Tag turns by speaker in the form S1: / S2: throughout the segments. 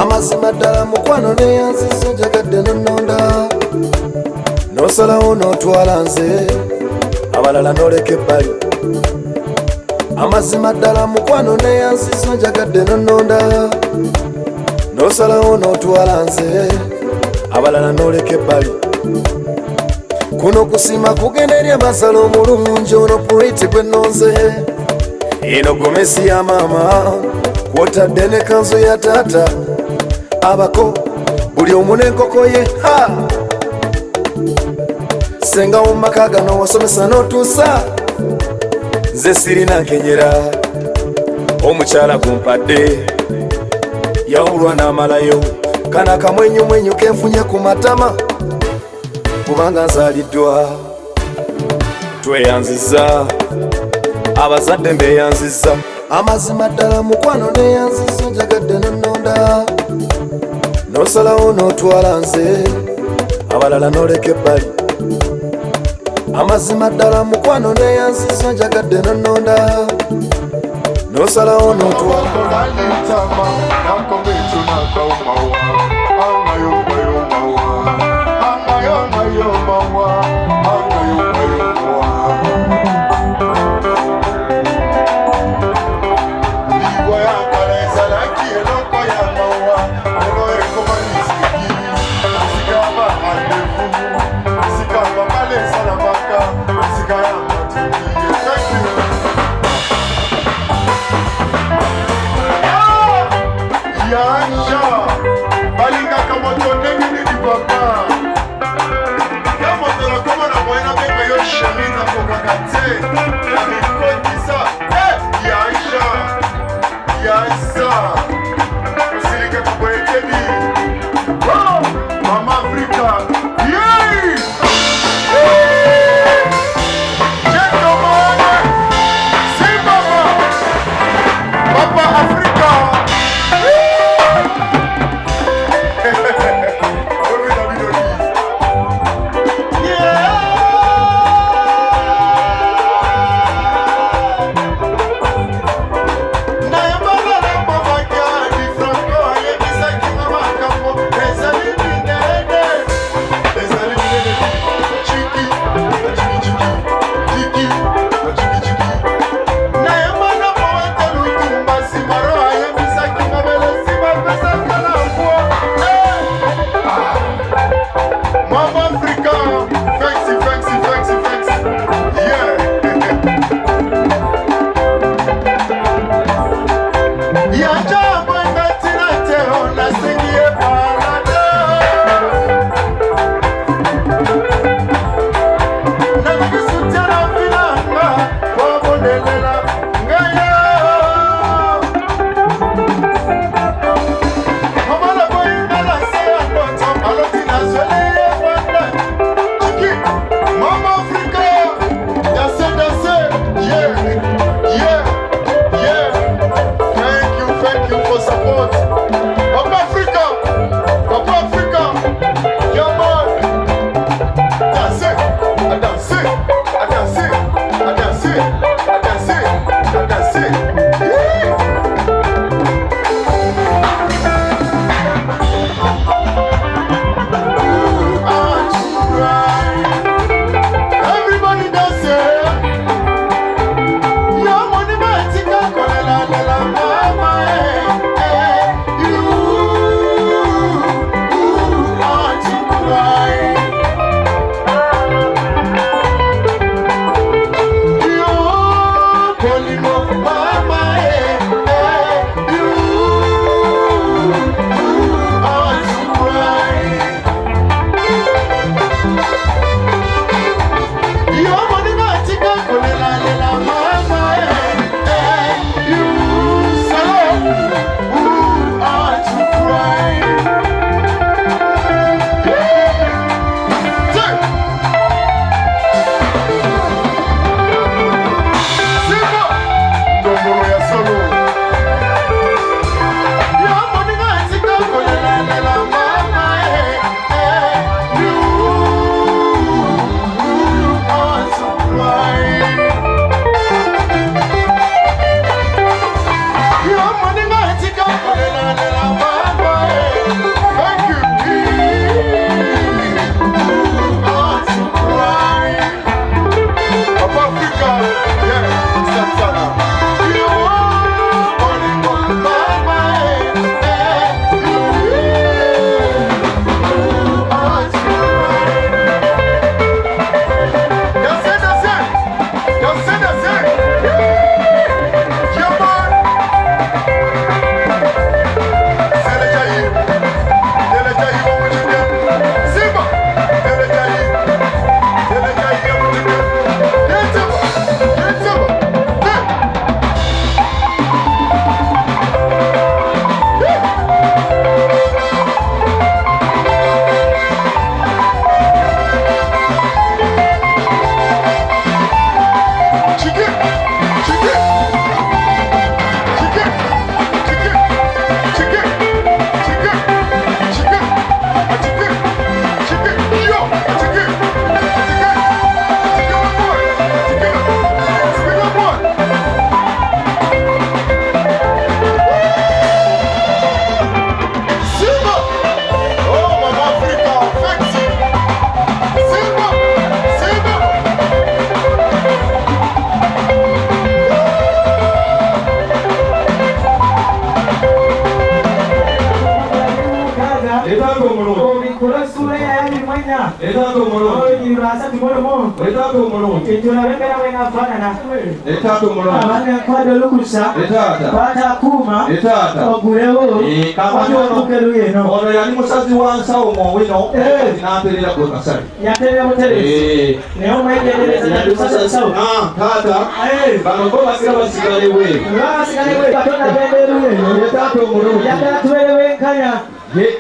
S1: amazima ddala mukwano neyanziza njagadde nononda nosalawo notwala nze abalala noleka ebbali amazima ddala mukwano neyanziza njagadde nononda nosalawo notwala nze abalala noleka ebbali kuno kusima kugenda eri abasala omulungi ono puriti gwe nonze eno gomesi ya maama kwotadde ne kanzu ya taata abako buli omu n'enkoko ye ha senga mu maka gano wasomesa n'otuusa nze sirina nkenyera omukyala gumpadde yawulwa n'amalayo kana akamwenyumwenyu kenfunye ku matama kubanga nzaliddwa tweyanziza abazadde mbeyanziza amazima ddala mukwano neyanziza njagadde nononda nosalawo notwala nze abalala noleka ebbali amazima ddala mukwano neyanziza njagadde nononda nosalawo notwala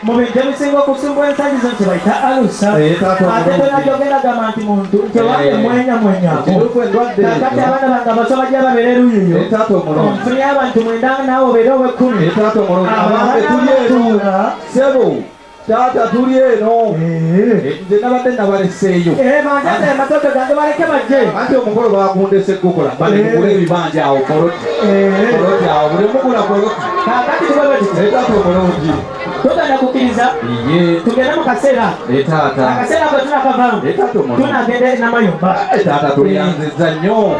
S2: Mubintebisinga okusimbwa ensangi zo kyebayita alusa ate tonajogera gamba nti muntu ntiwange mwenyamwenyako kakati abaana bange abaso bajja babeera eruyiyo onfunye abantu mwenda naawe obeere ow'ekkumi abaanatuula
S3: sebo tata tuli eno nze nabadde nabaleseeyo
S2: banjate amatoke gange baleke bajje
S3: anti omukolo bagundese gukola balemugula ebibanja awo koloti awo buli mugula koloti
S2: kakati tubabeti
S3: tata omulungi
S2: togenda kukkiriza tugende mu kaseera akaseera kwe tunakavaamu tunagenda e Namayomba
S3: tata tuliyanziza nnyo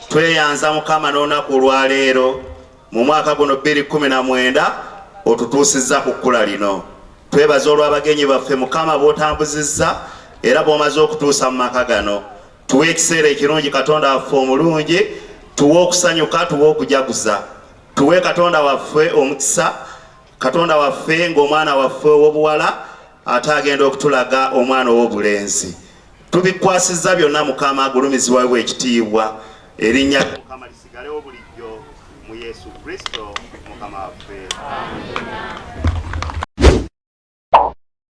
S4: tweyanza Mukama n'olunaku olwaleero mu mwaka guno 2019 otutuusizza ku kkula lino. Twebaza olw'abagenyi baffe Mukama b'otambuzizza era b'omaze okutuusa mu maka gano. Tuwe ekiseera ekirungi Katonda waffe omulungi, tuwe okusanyuka, tuwe okujaguza. Tuwe Katonda waffe omukisa, Katonda waffe ng'omwana waffe ow'obuwala ate agenda okutulaga omwana ow'obulenzi. Tubikwasizza byonna Mukama agulumizibwa ekitiibwa. Erinnya Mukama lisigalewo bulijjo mu Yesu Kristo Mukama waffe.